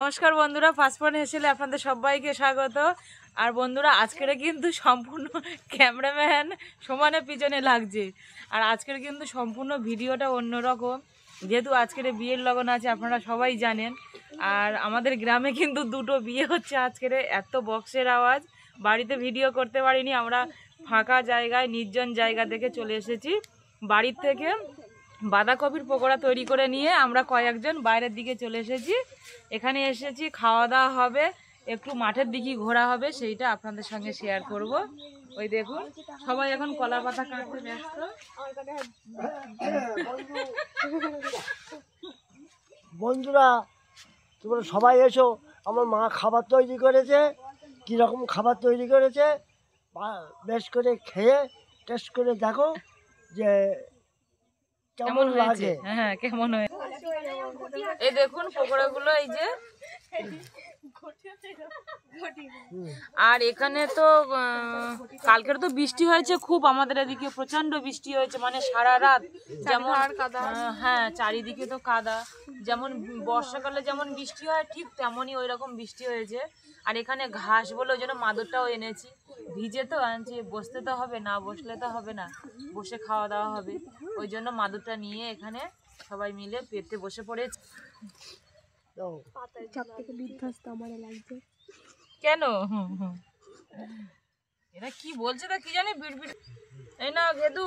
নমস্কার বন্ধুরা, ফাস্টফুড হেসেলে আপনাদের সবাইকে স্বাগত। আর বন্ধুরা, আজকের কিন্তু সম্পূর্ণ ক্যামেরাম্যান সমানে পিছনে লাগছে। আর আজকের কিন্তু সম্পূর্ণ ভিডিওটা অন্যরকম, যেহেতু আজকের বিয়ের লগন আছে, আপনারা সবাই জানেন। আর আমাদের গ্রামে কিন্তু দুটো বিয়ে হচ্ছে আজকের। এত বক্সের আওয়াজ, বাড়িতে ভিডিও করতে পারিনি। আমরা ফাঁকা জায়গায়, নির্জন জায়গা দেখে চলে এসেছি। বাড়ির থেকে বাঁধাকপির পকোড়া তৈরি করে নিয়ে আমরা কয়েকজন বাইরের দিকে চলে এসেছি। এখানে এসেছি, খাওয়া দাওয়া হবে, একটু মাঠের দিকে ঘোরা হবে, সেইটা আপনাদের সঙ্গে শেয়ার করব। ওই দেখুন, সবাই এখন কলা পাতা কাটতে ব্যস্ত। বন্ধুরা, তোমরা সবাই এসো। আমার মা খাবার তৈরি করেছে। কীরকম খাবার তৈরি করেছে বেশ করে খেয়ে টেস্ট করে দেখো যে কেমন লাগে। হ্যাঁ, কেমন হয়। এই দেখুন পকোড়াগুলো, এই যে। আর এখানে তো কালকের তো বৃষ্টি হয়েছে খুব, আমাদের এদিকে প্রচন্ড বৃষ্টি হয়েছে, মানে সারা রাত। যেমন হ্যাঁ, চারিদিকে তো কাদা। যেমন বর্ষাকালে যেমন বৃষ্টি হয়, ঠিক তেমনই ওই রকম বৃষ্টি হয়েছে। আর এখানে ঘাস বলে ওই জন্য মাদুরটাও এনেছি। ভিজে তো আনছি, বসতে তো হবে, না বসলে তো হবে না, বসে খাওয়া দাওয়া হবে। ওই জন্য মাদুরটা নিয়ে এখানে সবাই মিলে পেতে বসে পড়েছে। কেন এরা কি বলছে তা কি জানি, বিড়বিড়। এই না ঘেদু,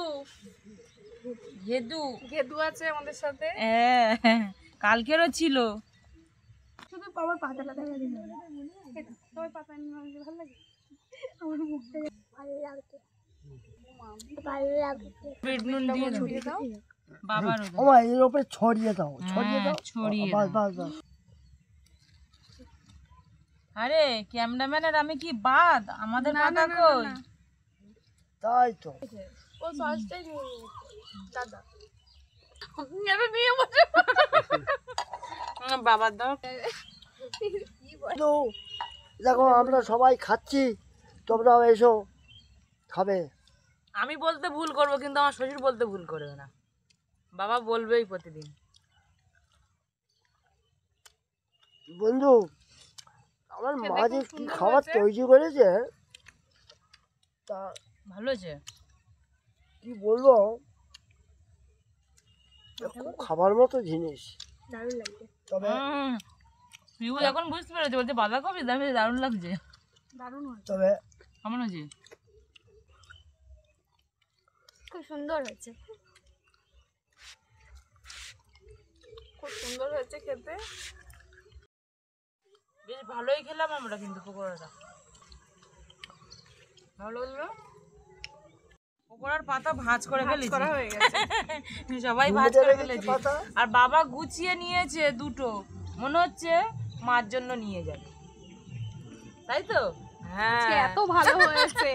ঘেদু ঘেদু আছে আমাদের সাথে। হ্যাঁ, কালকেরও ছিল। শুধু আমার পাতাটা দেখা দিন, তোমার পাতা নিয়ে ভালো লাগে। আমার মুখটা ভালো লাগছে, ভালো লাগছে। বিট নুন দিয়ে ছড়িয়ে দাও বাবার, ওমা এর উপরে ছড়িয়ে দাও, ছড়িয়ে দাও, ছড়িয়ে বাস বাস বাস। আরে ক্যামেরাম্যানের আমি কি বাদ, আমাদের পাতা কই? তাই তো ও সসটাই নিয়ে দাদা আমি নিয়ে বসে বাবার দাও। দেখো আমরা সবাই খাচ্ছি, তোমরাও এসো খাবে। আমি বলতে ভুল করব, কিন্তু আমার শ্বশুর বলতে ভুল করবে না, বাবা বলবেই প্রতিদিন। বন্ধু, আমার মা যে কি খাবার তৈরি করেছে, তা ভালো হয়েছে, কি বলবো, খুব খাবার মতো জিনিস, দারুণ লাগছে। তবে পিউ এখন বুঝতে পেরেছে, বলছে বাঁধাকপি দারুণ লাগছে, দারুণ হয়েছে। তবে কেমন হয়েছে? খুব সুন্দর হয়েছে, খুব সুন্দর হয়েছে খেতে। বেশ ভালোই খেলাম আমরা কিন্তু পকোড়াটা, ভালো হলো। পকোড়ার পাতা ভাঁজ করে ফেলেছি, সবাই ভাঁজ করে ফেলেছি। আর বাবা গুছিয়ে নিয়েছে দুটো, মনে হচ্ছে মার জন্য নিয়ে যাবে, তাই তো? হ্যাঁ, এত ভালো হয়েছে।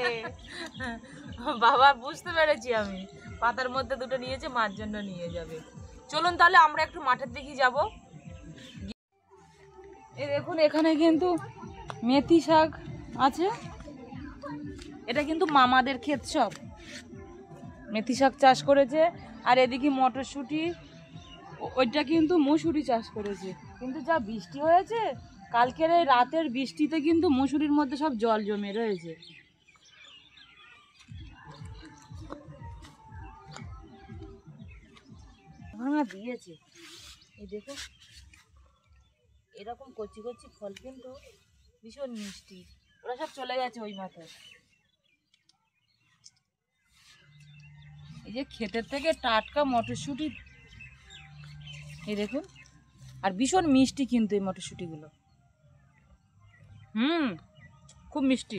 বাবা বুঝতে পেরেছি আমি, পাতার মধ্যে দুটো নিয়েছে, মার জন্য নিয়ে যাবে। চলুন তাহলে আমরা একটু মাঠের দিকে যাব। এই দেখুন, এখানে কিন্তু মেথি শাক আছে, এটা কিন্তু মামাদের ক্ষেত, সব মেথি শাক চাষ করেছে। আর এদিকে মটরশুঁটি, ওইটা কিন্তু মসুরি চাষ করেছে। কিন্তু যা বৃষ্টি হয়েছে কালকের, এই রাতের বৃষ্টিতে কিন্তু মসুরির মধ্যে সব জল জমে রয়েছে। ভাঙা দিয়েছে, এই দেখো, এরকম কচি কচি ফল কিন্তু ভীষণ মিষ্টি। ওরা সব চলে গেছে ওই মাথায়। এই যে ক্ষেতের থেকে টাটকা মটরশুঁটি, এই দেখুন, আর ভীষণ মিষ্টি কিন্তু এই মটরশুঁটিগুলো। খুব মিষ্টি।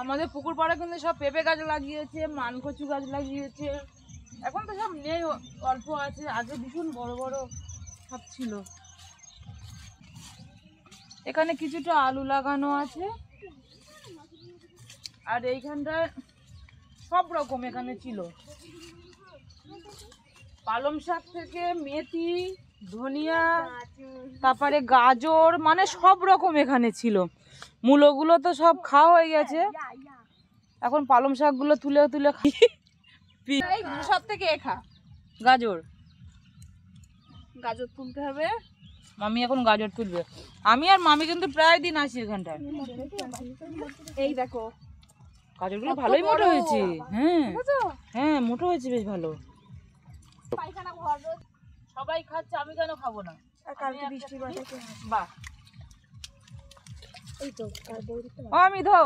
আমাদের পুকুর পাড়ে কিন্তু সব পেঁপে গাছ লাগিয়েছে, মানকচু গাছ লাগিয়েছে। এখন তো সব নেই, অল্প আছে, আগে ভীষণ বড় বড় সব ছিল। এখানে কিছুটা আলু লাগানো আছে, আর এইখানটায় সব রকম এখানে ছিল, পালং শাক থেকে মেথি, ধনিয়া, তারপরে গাজর, মানে সব রকম এখানে ছিল। মূলোগুলো তো সব খাওয়া হয়ে গেছে, এখন পালং শাকগুলো তুলে তুলে খাই। সব থেকে গাজর গাজর তুলতে হবে। মামি এখন গাজর তুলবে। আমি আর মামি কিন্তু প্রায় দিন আসি এখানটায়। এই দেখো গাজরগুলো ভালোই মোটা হয়েছে। হ্যাঁ হ্যাঁ, মোটা হয়েছে বেশ ভালো। পায়খানা ঘর সবাই খাচ্ছে, আমি কেন খাবো না? কালকে বৃষ্টি বাদে বাহ, এই তো কাল বৌদি তো ও আমি ধো।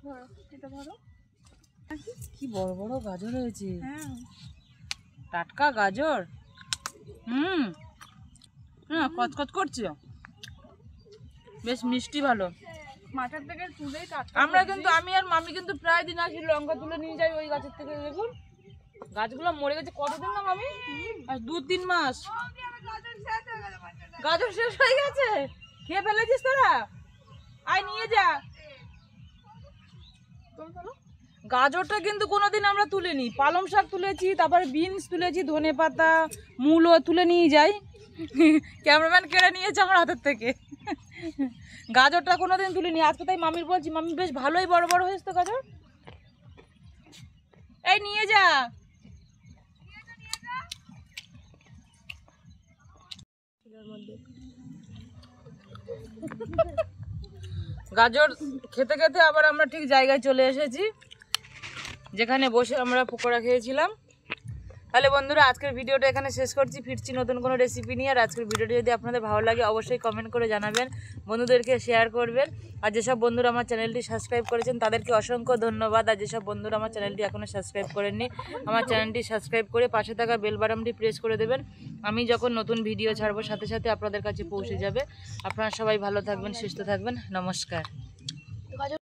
ধরো এটা ধরো। কি বড় বড় গাজর হয়েছে, হ্যাঁ টাটকা গাজর। হুম হ্যাঁ, কচকচ করছে, বেশ মিষ্টি ভালো। মাঠের থেকে তুলেই টাটকা। আমরা কিন্তু আমি আর মামি কিন্তু প্রায় দিন আসি, লঙ্কা তুলে নিয়ে যাই ওই গাছের থেকে। দেখুন গাছগুলো মরে গেছে কতদিন না মামি, আর 2-3 মাস। গাজর শেষ হয়ে গেছে, খেয়ে ফেলেছিস তোরা? আয় নিয়ে যা। গাজরটা কিন্তু কোনোদিন আমরা তুলিনি। পালং শাক তুলেছি, তারপর বিনস তুলেছি, ধনেপাতা, মূলো তুলে নিয়ে যাই। ক্যামেরাম্যান কেড়ে নিয়েছে আমার হাতের থেকে। গাজরটা কোনোদিন তুলিনি, আজকে তাই মামির বলছি, মামি বেশ ভালোই বড় বড় হয়েছে তো গাজর। এই নিয়ে যা। গাজর খেতে খেতে আবার আমরা ঠিক জায়গায় চলে এসেছি, যেখানে বসে আমরা পকোড়া খেয়েছিলাম। তাহলে বন্ধুরা আজকের ভিডিওটা এখানে শেষ করছি, ফিরছি নতুন কোনো রেসিপি নিয়ে। আর আজকের ভিডিওটি যদি আপনাদের ভালো লাগে অবশ্যই কমেন্ট করে জানাবেন, বন্ধুদেরকে শেয়ার করবেন। আর যেসব বন্ধুরা আমার চ্যানেলটি সাবস্ক্রাইব করেছেন তাদেরকে অসংখ্য ধন্যবাদ। আর যেসব বন্ধুরা আমার চ্যানেলটি এখনও সাবস্ক্রাইব করেননি, আমার চ্যানেলটি সাবস্ক্রাইব করে পাশে থাকা বেল বাটনটি প্রেস করে দেবেন। আমি যখন নতুন ভিডিও ছাড়বো সাথে সাথে আপনাদের কাছে পৌঁছে যাবে। আপনারা সবাই ভালো থাকবেন, সুস্থ থাকবেন। নমস্কার।